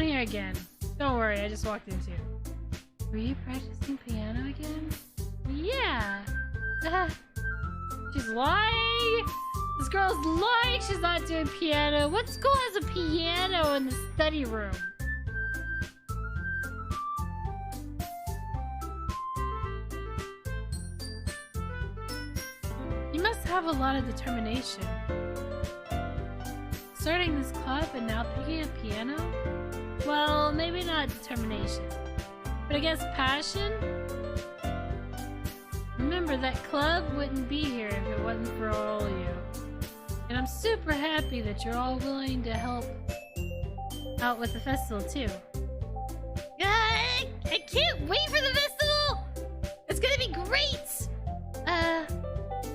here again. Don't worry, I just walked in too. Were you practicing piano again? Yeah. She's lying. This girl's lying. She's not doing piano. What school has a piano in the study room? You must have a lot of determination. Starting this club and now picking up piano? Well, maybe not determination, but I guess passion? Remember, that club wouldn't be here if it wasn't for all of you. And I'm super happy that you're all willing to help out with the festival too. I can't wait for the festival! It's gonna be great!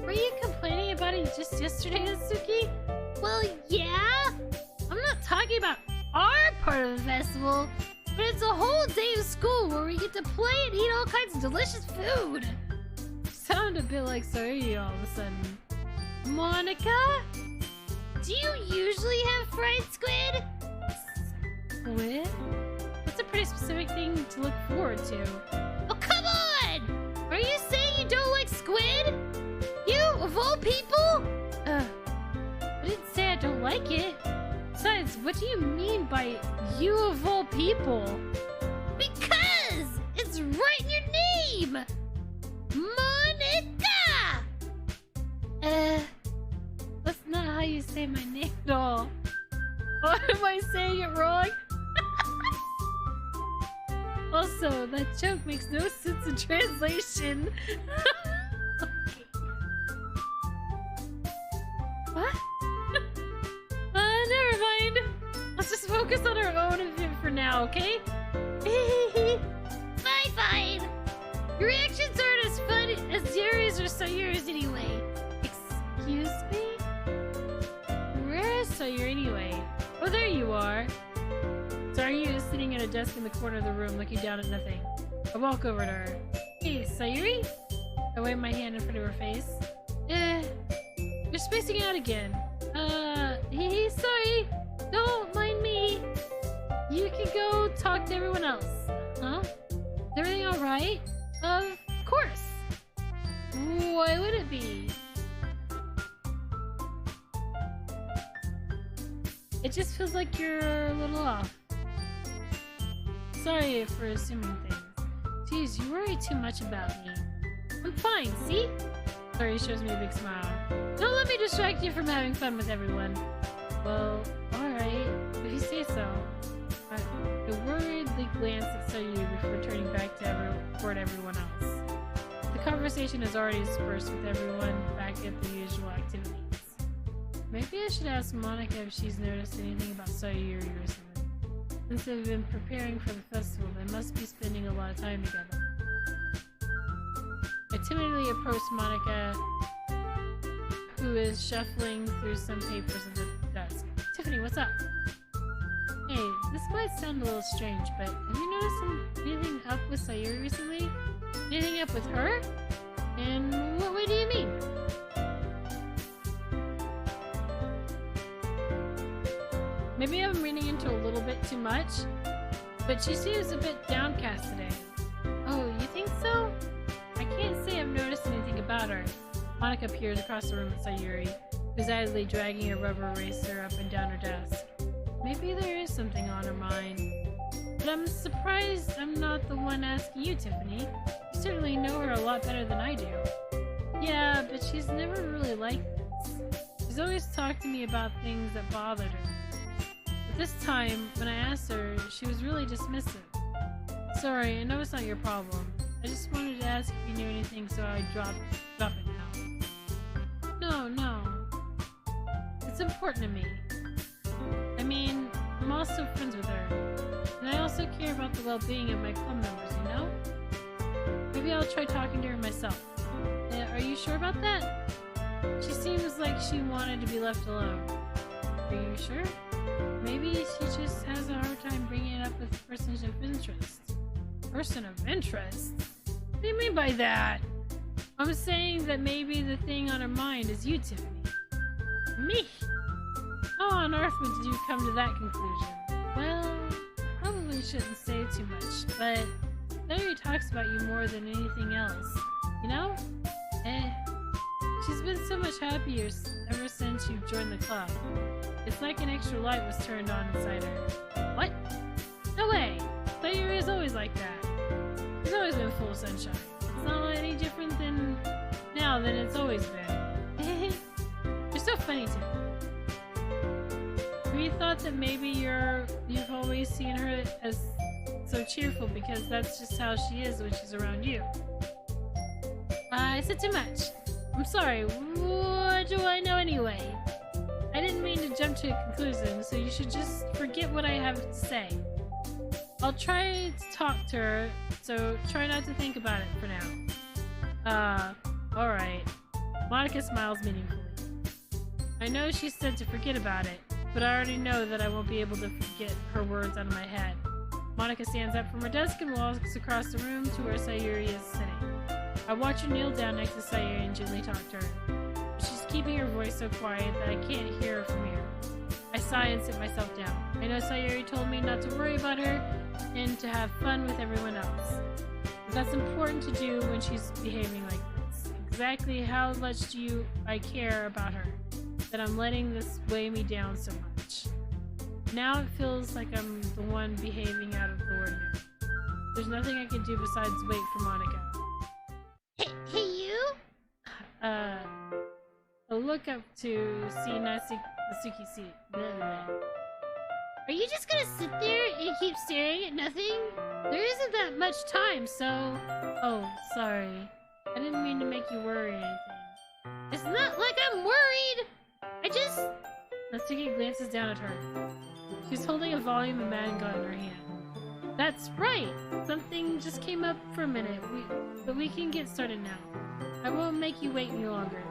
Were you complaining about it just yesterday, Natsuki? Well, yeah. I'm not talking about our part of the festival, but it's a whole day of school where we get to play and eat all kinds of delicious food. You sound a bit like Sayuri all of a sudden. Monica? Do you usually have fried squid? Squid? That's a pretty specific thing to look forward to. Oh, come on! Are you saying you don't like squid? You, of all people? I didn't say I don't like it. Besides, what do you mean by you of all people? Because it's right in your name! Monica! That's not how you say my name at all. Or am I saying it wrong? Also, that joke makes no sense in translation. What? Never mind. Let's just focus on our own event for now, okay? Fine. Your reactions aren't as fun as yours or Sayuri's anyway. Excuse me? Where is Sayuri anyway? Oh, there you are. Sayuri is sitting at a desk in the corner of the room looking down at nothing. I walk over to her. Hey, Sayuri? I wave my hand in front of her face. You're spacing out again. Hey, sorry. Don't mind me. You can go talk to everyone else. Huh? Is everything alright? Of course. Why would it be? It just feels like you're a little off. Sorry for assuming things. Jeez, you worry too much about me. I'm fine, see? Sorry, shows me a big smile. Don't let me distract you from having fun with everyone. Well, alright, if you say so. I worriedly glance at Sayuri before turning back toward everyone else. The conversation is already dispersed with everyone back at the usual activities. Maybe I should ask Monica if she's noticed anything about Sayuri recently. Since they've been preparing for the festival, they must be spending a lot of time together. I timidly approached Monica, who is shuffling through some papers on the desk. Tiffany, what's up? Hey, this might sound a little strange, but have you noticed anything up with Sayuri recently? Anything up with her? In what way do you mean? Maybe I'm reading into a little bit too much, but she seems a bit downcast today. Oh, you think so? I can't say I've noticed anything about her. Monica peers across the room at Sayuri, who's idly dragging a rubber eraser up and down her desk. Maybe there is something on her mind. But I'm surprised I'm not the one asking you, Tiffany. You certainly know her a lot better than I do. Yeah, but she's never really like this. She's always talked to me about things that bothered her. But this time, when I asked her, she was really dismissive. Sorry, I know it's not your problem. I just wanted to ask if you knew anything, so I drop it now. No. It's important to me. I mean, I'm also friends with her. And I also care about the well-being of my club members, you know? Maybe I'll try talking to her myself. Are you sure about that? She seems like she wanted to be left alone. Are you sure? Maybe she just has a hard time bringing it up with persons of interest. Person of interest? What do you mean by that? I'm saying that maybe the thing on her mind is you, Tiffany. Me? How on earth did you come to that conclusion? Well, shouldn't say too much, but Sayuri talks about you more than anything else. You know? She's been so much happier ever since you joined the club. It's like an extra light was turned on inside her. What? No way! Sayuri is always like that. She's always been full of sunshine. It's not any different than now than it's always been. You're so funny to me. We thought that maybe you've always seen her as so cheerful because that's just how she is when she's around you. I said too much. I'm sorry. What do I know anyway? I didn't mean to jump to a conclusion, so you should just forget what I have to say. I'll try to talk to her, so try not to think about it for now. Alright. Monica smiles meaningfully. I know she said to forget about it, but I already know that I won't be able to forget her words out of my head. Monica stands up from her desk and walks across the room to where Sayuri is sitting. I watch her kneel down next to Sayuri and gently talk to her. She's keeping her voice so quiet that I can't hear her from here. I sigh and sit myself down. I know Sayuri told me not to worry about her and to have fun with everyone else. But that's important to do when she's behaving like this. Exactly how much do I care about her, that I'm letting this weigh me down so much. Now it feels like I'm the one behaving out of the ordinary. There's nothing I can do besides wait for Monica. Hey you? I look up to see Nasuki seat. Are you just gonna sit there and keep staring at nothing? There isn't that much time, so... Oh, sorry. I didn't mean to make you worry or anything. It's not like I'm worried! I just... Nasuki glances down at her. She's holding a volume of manga in her hand. That's right! Something just came up for a minute, but we can get started now. I won't make you wait any longer.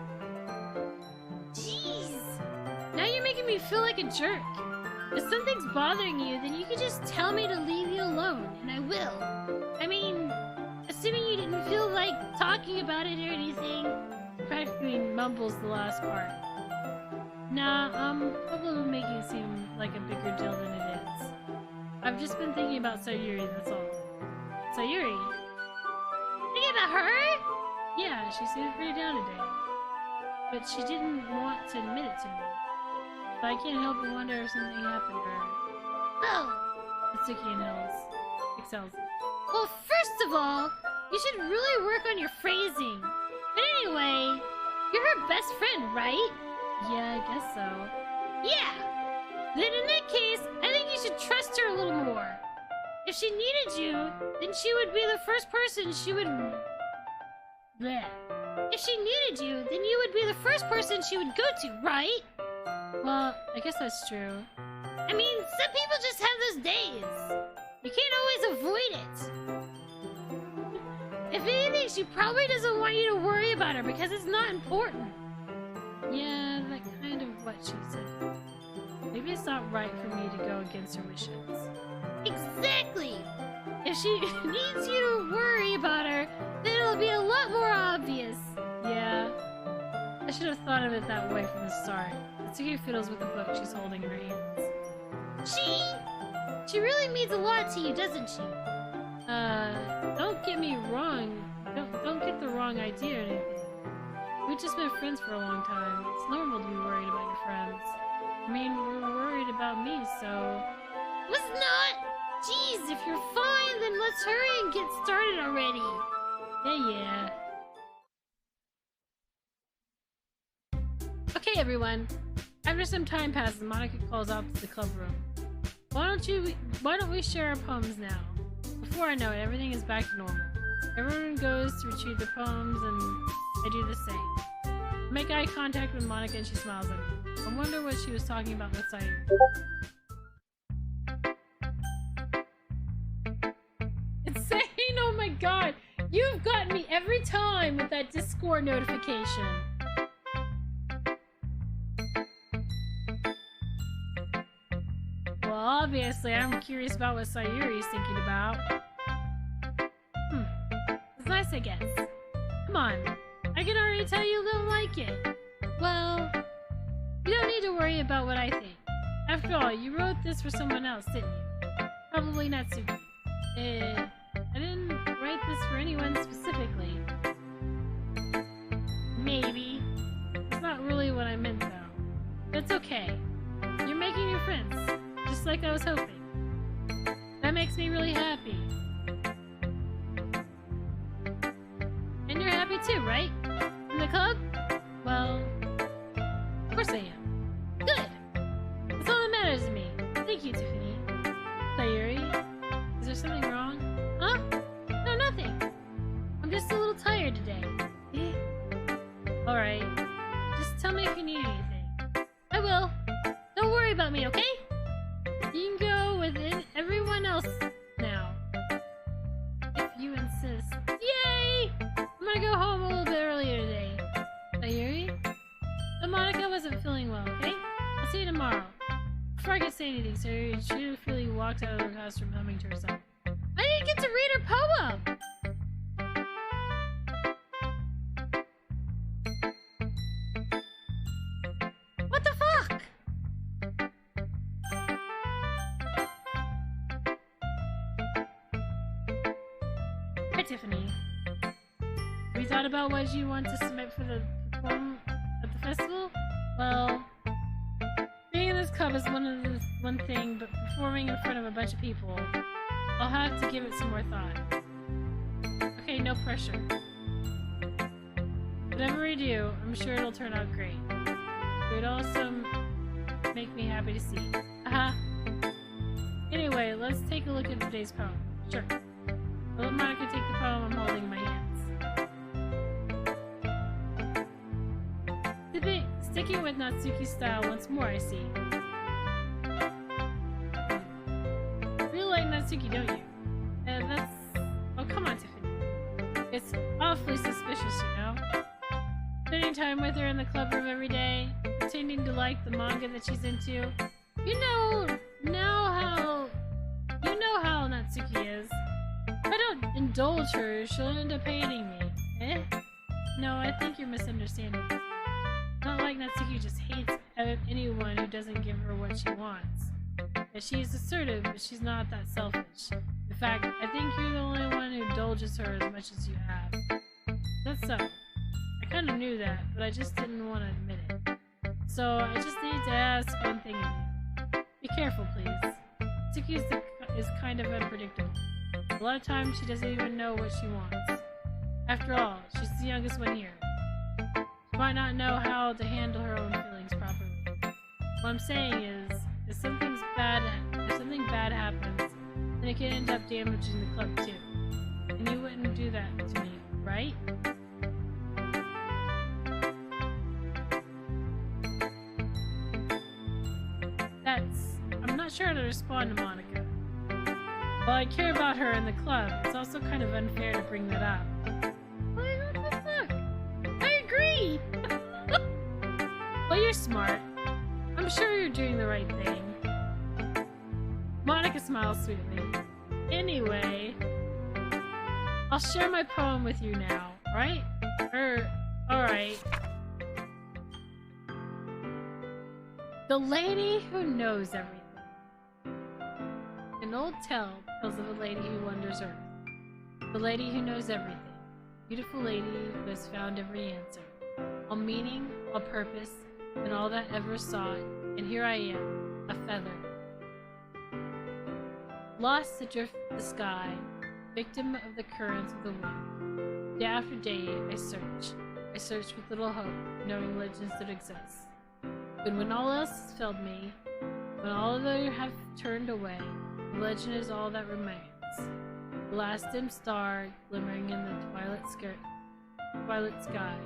Jeez! Now you're making me feel like a jerk. If something's bothering you, then you can just tell me to leave you alone, and I will. I mean, assuming you didn't feel like talking about it or anything. Practically mumbles the last part. Nah, probably making it seem like a bigger deal than it is. I've just been thinking about Sayuri, that's all. Sayuri? Thinking about her? Yeah, she seemed pretty down today. But she didn't want to admit it to me. But I can't help but wonder if something happened to her. Oh! Natsuki exhales. Well, first of all, you should really work on your phrasing. But anyway, you're her best friend, right? Yeah, I guess so. Yeah! Then in that case, I think you should trust her a little more. If she needed you, then she would be the first person she would... Bleh. If she needed you, then you would be the first person she would go to, right? Well, I guess that's true. I mean, some people just have those days. You can't always avoid it. If anything, she probably doesn't want you to worry about her because it's not important. Yeah, that's kind of what she said. Maybe it's not right for me to go against her wishes. Exactly! If she needs you to worry about her, then it'll be a lot more obvious. Yeah. I should have thought of it that way from the start. Natsuki fiddles with the book she's holding in her hands. She really means a lot to you, doesn't she? Don't get me wrong. Don't get the wrong idea or anything. We've just been friends for a long time. It's normal to be worried about your friends. I mean, we're worried about me, so... Was not! Jeez, if you're fine, then let's hurry and get started already. Yeah. Okay, everyone. After some time passes, Monica calls out to the club room. Why don't we share our poems now? Before I know it, everything is back to normal. Everyone goes to retrieve their poems, and I do the same. I make eye contact with Monica, and she smiles at me. I wonder what she was talking about with Sayuri. It's saying, oh my god, you've gotten me every time with that Discord notification. Well, obviously, I'm curious about what Sayuri is thinking about. It's nice, I guess. Come on. I can already tell you don't like it. Well, you don't need to worry about what I think. After all, you wrote this for someone else, didn't you? Probably Natsuki. I didn't write this for anyone specifically. Maybe. It's not really what I meant, though. But it's okay. You're making new friends, just like I was hoping. That makes me really happy. And you're happy too, right? In the club? Well, of course I am. Good! That's all that matters to me. Thank you, Tiffany. Sayuri? Is there something wrong? Huh? No, nothing. I'm just a little tired today. Alright. Just tell me if you need anything. I will. Don't worry about me, okay? You can go with everyone else now. If you insist. Yay! I'm gonna go home a little bit earlier today. Sayuri? But Monica wasn't feeling well, okay? I'll see you tomorrow. Before I could say anything, Sayuri cheerfully walked out of her classroom humming to herself. I didn't get to read her poem! What the fuck? Hi, Tiffany. Have you thought about what you want to submit for the perform at the festival? Well, being in this club is one thing, but performing in front of a bunch of people, I'll have to give it some more thought. Okay, no pressure. Whatever I do, I'm sure it'll turn out great. It would also make me happy to see. Anyway, let's take a look at today's poem. Sure. I'll let Monica take the poem I'm holding in my hands. Sticking with Natsuki's style once more, I see. You really like Natsuki, don't you? That's... Oh, come on, Tiffany. It's awfully suspicious, you know? Spending time with her in the club room every day, pretending to like the manga that she's into. You know how Natsuki is. If I don't indulge her, she'll end up hating me. Eh? No, I think you're misunderstanding. Not like Natsuki just hates anyone who doesn't give her what she wants. Yeah, she's assertive, but she's not that selfish. In fact, I think you're the only one who indulges her as much as you have. That's so. I kind of knew that, but I just didn't want to admit it. So I just need to ask one thing of you. Be careful, please. Natsuki is kind of unpredictable. A lot of times she doesn't even know what she wants. After all, she's the youngest one here. She might not know how to handle her own feelings properly. What I'm saying is, if something bad happens, then it can end up damaging the club too. And you wouldn't do that to me, right? I'm not sure how to respond to Monica. While I care about her in the club, it's also kind of unfair to bring that up. What the fuck? I agree! Well, you're smart. I'm sure you're doing the right thing. Monica smiles sweetly. Anyway, I'll share my poem with you now, right? Alright. The Lady Who Knows Everything. An old tale tells of a lady who wanders earth. The lady who knows everything. Beautiful lady who has found every answer. All meaning, all purpose, and all that ever sought, and here I am, a feather. Lost adrift the sky, victim of the currents of the wind. Day after day I search. I search with little hope, knowing legends that exist. But when all else has failed me, when all other have turned away, the legend is all that remains. The last dim star glimmering in the twilight sky.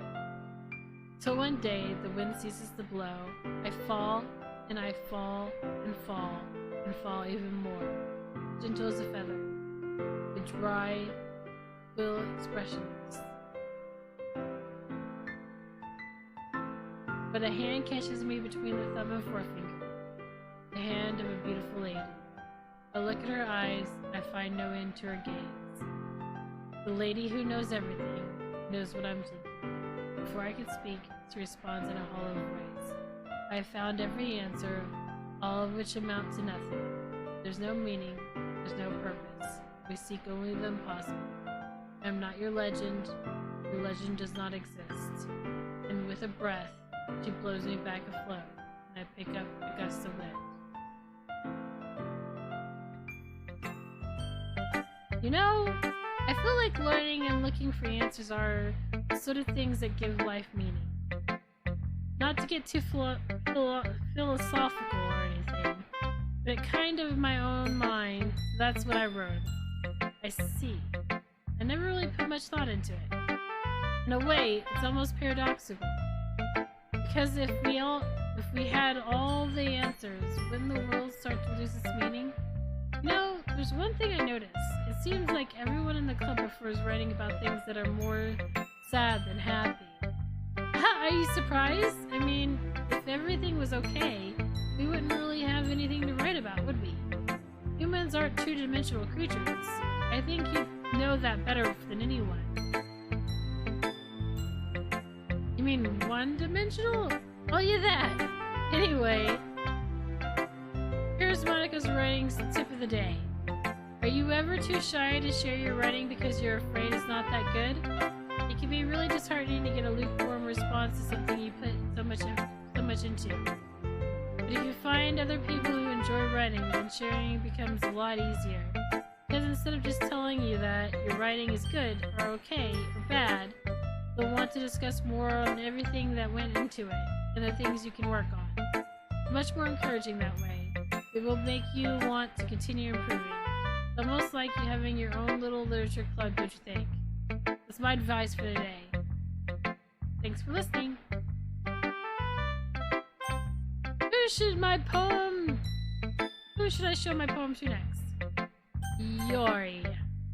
Till one day the wind ceases to blow, I fall, and I fall, and fall, and fall even more. Gentle as a feather, a dry, will expressionless. But a hand catches me between the thumb and forefinger, the hand of a beautiful lady. I look at her eyes, and I find no end to her gaze. The lady who knows everything knows what I'm thinking. Before I can speak, she responds in a hollow voice. I have found every answer, all of which amount to nothing. There's no meaning, There's no purpose. We seek only the impossible. I am not your legend. Your legend does not exist. And with a breath, she blows me back afloat, and I pick up a gust of wind. You know, I feel like learning and looking for answers are the sort of things that give life meaning. Not to get too philosophical or anything, but kind of in my own mind, so that's what I wrote. I see. I never really put much thought into it. In a way, it's almost paradoxical. Because if we had all the answers, wouldn't the world start to lose its meaning? You know, there's one thing I noticed. It seems like everyone in the club prefers writing about things that are more sad than happy. Are you surprised? I mean, if everything was okay, we wouldn't really have anything to write about, would we? Humans aren't two-dimensional creatures. I think you know that better than anyone. You mean one-dimensional? Oh yeah, that! Anyway, here's Monica's writing's tip of the day. Are you ever too shy to share your writing because you're afraid it's not that good? It can be really disheartening to get a lukewarm response to something you put so much into. But if you find other people who enjoy writing, then sharing becomes a lot easier. Because instead of just telling you that your writing is good, or okay, or bad, they'll want to discuss more on everything that went into it, and the things you can work on. It's much more encouraging that way. It will make you want to continue improving. It's almost like you having your own little literature club, don't you think? That's my advice for today. Thanks for listening. Who should I show my poem to next? Yori.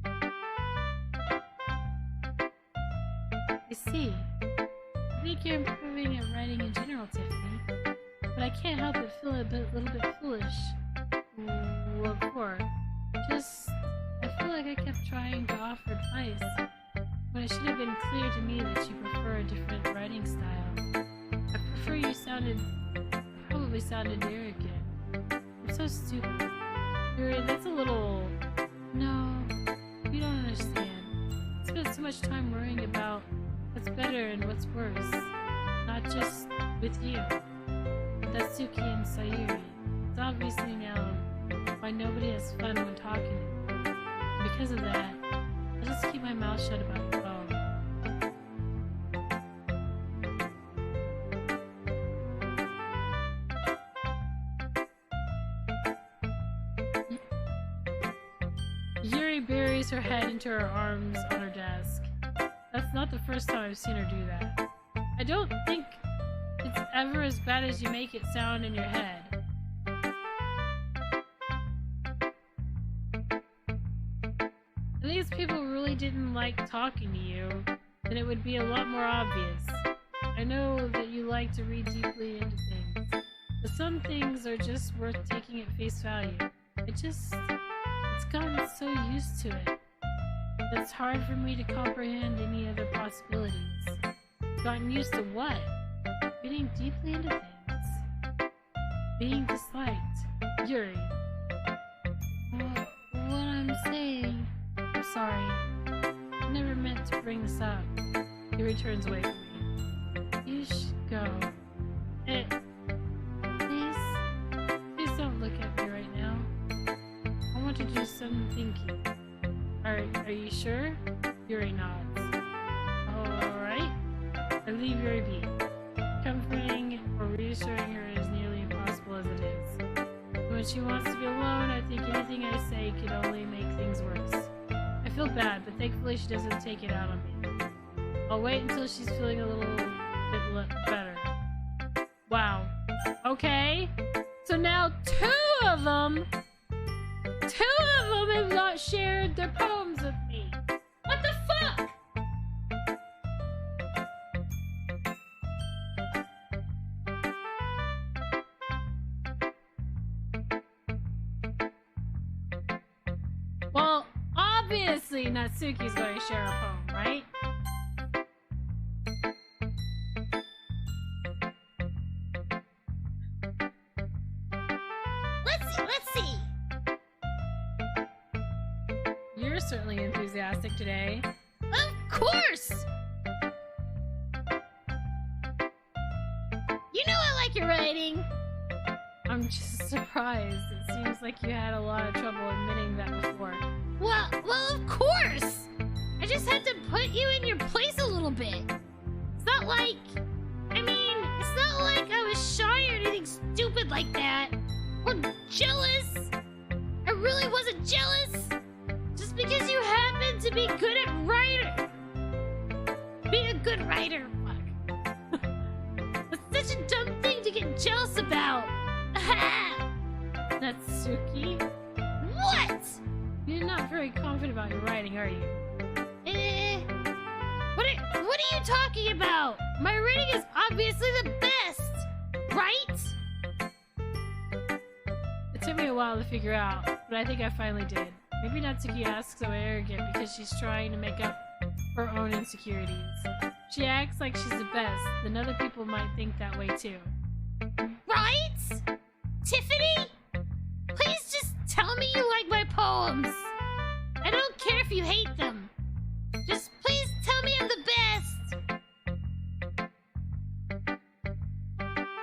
I see. I think you're improving at writing in general, Tiffany. But I can't help but feel a little bit foolish. What for? I feel like I kept trying to offer advice, when it should have been clear to me that you prefer a different writing style. I prefer you probably sounded arrogant. I'm so stupid. Yuri, that's a little... No, you don't understand. I spent so much time worrying about what's better and what's worse. Not just with you. With Atsuki and Sayuri. It's obviously now why nobody has fun when talking to me. And because of that, I'll just keep my mouth shut about the poem. Yuri buries her head into her arms on her desk. That's not the first time I've seen her do that. I don't think it's ever as bad as you make it sound in your head. At least people really didn't like talking to you, then it would be a lot more obvious. I know that you like to read deeply into things, but some things are just worth taking at face value. It's gotten so used to it. It's hard for me to comprehend any other possibilities. Gotten used to what? Reading deeply into things. Being disliked. Yuri. What I'm saying... I'm sorry. I never meant to bring this up. Yuri turns away from me. You should go. Please don't look at me right now. I want to do some thinking. Are you sure? Yuri nods. Alright. I leave Yuri be. Comforting or reassuring her is nearly impossible as it is. When she wants to be alone, I think anything I say could only make things worse. I feel bad, but thankfully she doesn't take it out on me. I'll wait until she's feeling a little bit better. Wow. Okay. So now two of them have not shared their poems with me. What the fuck? Well, obviously Natsuki's going to share a poem, right? Let's see. You're certainly enthusiastic today. Of course! You know I like your writing. I'm just surprised. It seems like you had a lot of trouble admitting that before. Well, of course! I just had to put you in your place a little bit. It's not like... it's not like I was shy or anything stupid like that. Or jealous. I really wasn't jealous. Just because you happen to be good at writing. Being a good writer. Fuck. That's such a dumb thing to get jealous about. Natsuki? What? You're not very confident about your writing, are you? What are you talking about? My writing is obviously the best, right? It took me a while to figure out, but I think I finally did. Maybe Natsuki asks so arrogant because she's trying to make up her own insecurities. She acts like she's the best, then other people might think that way too. Right? Tiffany? Please just tell me you like my poems. I don't care if you hate them. Just please tell me I'm the best.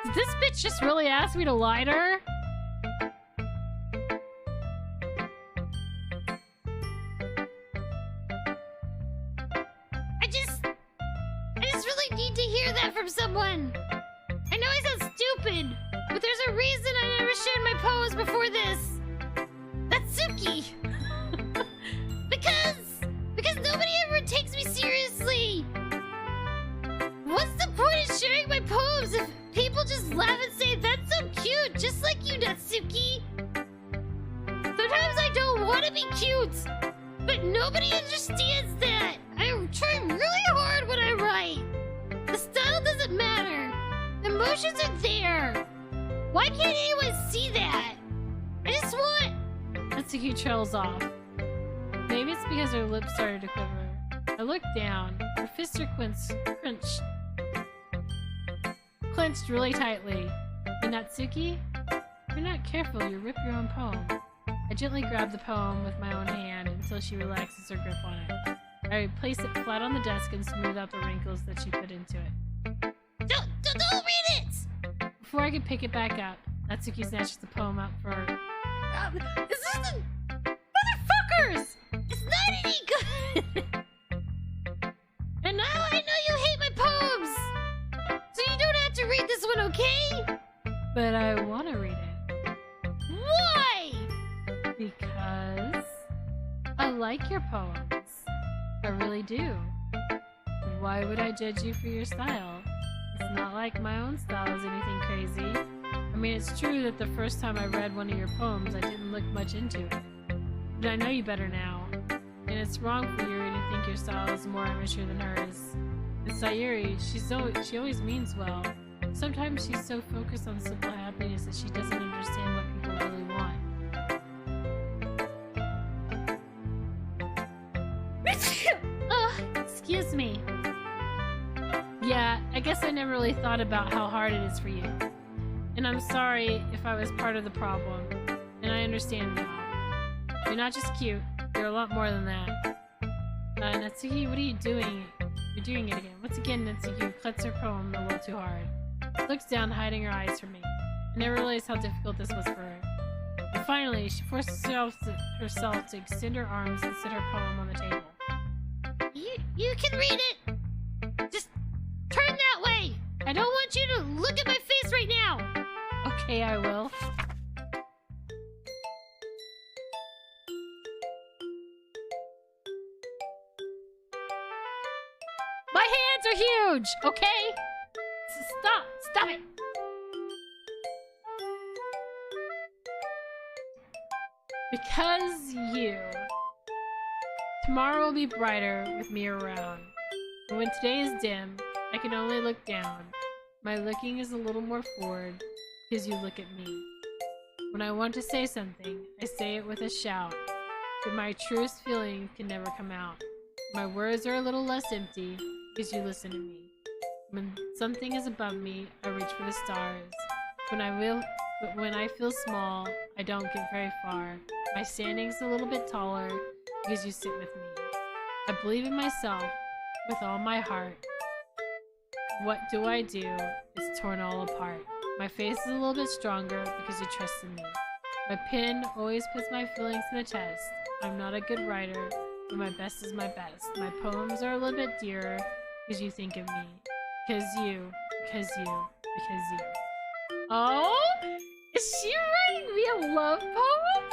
Did this bitch just really ask me to lie to her? I just really need to hear that from someone. I know I sound stupid, but there's a reason I never shared my poems before this. Natsuki! Because nobody ever takes me seriously. What's the point of sharing my poems if people just laugh and say, that's so cute, just like you, Natsuki? Sometimes I don't want to be cute, but nobody understands that. I try really hard when I write. The style doesn't matter. The emotions are there. Why can't anyone see that? I just want... Natsuki trails off. Maybe it's because her lips started to quiver. I looked down. Her fists are clenched really tightly. And Natsuki? If you're not careful, you'll rip your own poem. I gently grab the poem with my own hand until she relaxes her grip on it. I place it flat on the desk and smooth out the wrinkles that she put into it. Don't read it! Before I could pick it back up, Natsuki snatches the poem up for her. This isn't... Motherfuckers! It's not any good! And now I know you hate my poems! So you don't have to read this one, okay? But I want to read it. Why? Because I like your poems. I really do. Why would I judge you for your style? It's not like my own style is anything crazy. I mean, it's true that the first time I read one of your poems, I didn't look much into it. But I know you better now. And it's wrong for Yuri to think your style is more amateur than hers. And Sayuri, she always means well. Sometimes she's so focused on simple happiness that she doesn't understand what people really want. Excuse me. Yeah, I guess I never really thought about how hard it is for you. And I'm sorry if I was part of the problem. And I understand now. You're not just cute, you're a lot more than that. Natsuki, what are you doing? You're doing it again. Once again, Natsuki clicks her poem a little too hard. Looks down, hiding her eyes from me. I never realized how difficult this was for her. And finally, she forces herself to extend her arms and sit her poem on the table. You can read it! Just turn that way! I don't want you to look at my face right now! Okay, I will. My hands are huge, okay? Stop it! Because you. Tomorrow will be brighter with me around. But when today is dim, I can only look down. My looking is a little more forward because you look at me. When I want to say something, I say it with a shout. But my truest feeling can never come out. My words are a little less empty because you listen to me. When something is above me, I reach for the stars. But when I feel small, I don't get very far. My standing's a little bit taller because you sit with me. I believe in myself with all my heart. What do? It's torn all apart. My face is a little bit stronger because you trust in me. My pen always puts my feelings to the test. I'm not a good writer, but my best is my best. My poems are a little bit dearer because you think of me. Because you. Oh? Is she writing me a love poem?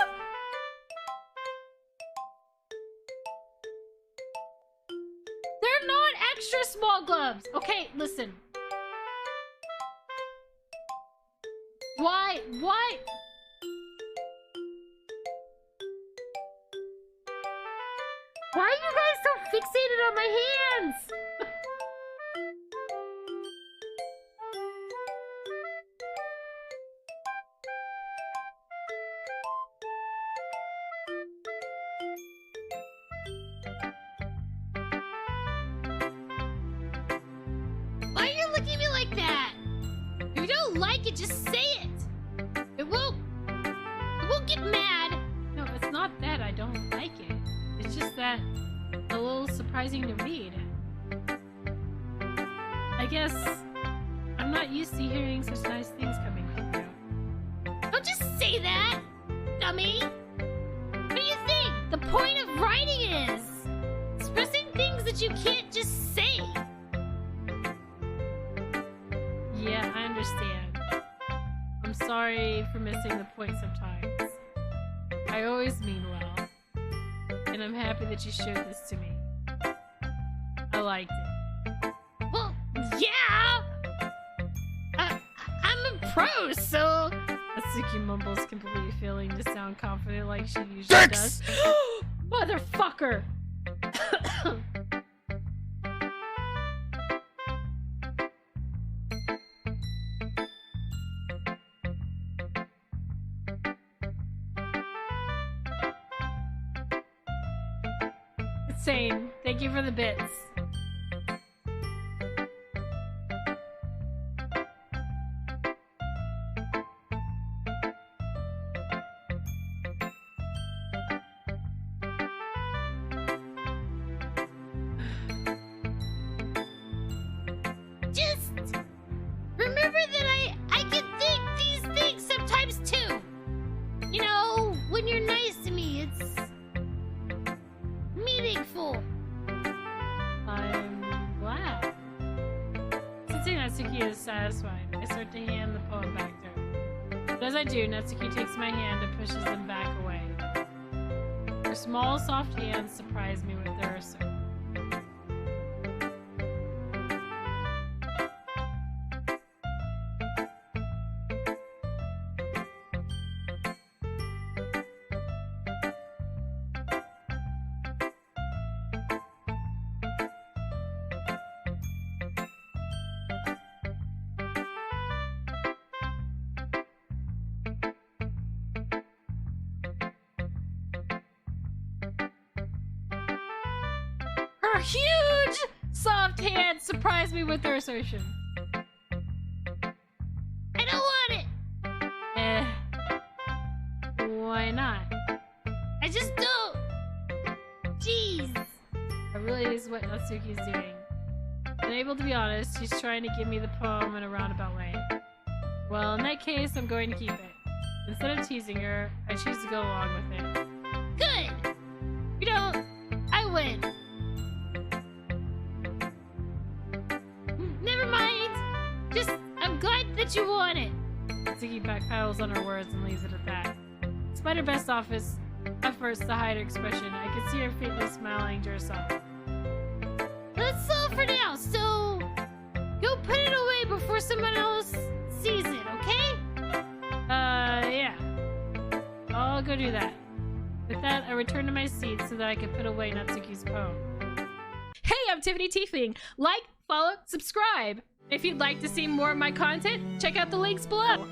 They're not extra small gloves. Okay, listen. Why? Why are you guys so fixated on my hands? Why are you looking at me like that? If you don't like it, just say it. It won't get mad. No, it's not that I don't like it. It's just that a little surprising to read. I guess I'm not used to hearing such nice things coming from you. Don't just say that, dummy. What do you think the point of writing is? Expressing things that you can't just say. Yeah, I understand. I'm sorry for missing the point sometimes. I always mean well. And I'm happy that you showed this to me. I liked it. Well, yeah! I'm a pro, so... Atsuki mumbles, completely failing to sound confident like she usually does. Motherfucker! Insane. Thank you for the bits. Just remember that I can think these things sometimes too. You know, when you're nice to me, it's meaningful. I'm glad. Sensing Natsuki is satisfied, I start to hand the poem back to her. But as I do, Natsuki takes my hand and pushes them back away. Her small, soft hands surprise me with their assertion. Her huge, soft hands surprise me with her assertion. I don't want it! Why not? I just don't! Jeez! That really is what Natsuki's doing. Unable to be honest, she's trying to give me the poem in a roundabout way. Well, in that case, I'm going to keep it. Instead of teasing her, I choose to go along with it. Good! If you don't, I win! Never mind! Just, I'm glad that you want it! Natsuki backpedals on her words and leaves it at that. Despite her best efforts to hide her expression, I could see her faintly smiling to herself. That's all for now, so go put it away before someone else sees it, okay? Yeah. I'll go do that. With that, I return to my seat so that I can put away Natsuki's poem. Hey, I'm Tiffany Tiefling. Like, follow, subscribe. If you'd like to see more of my content, check out the links below.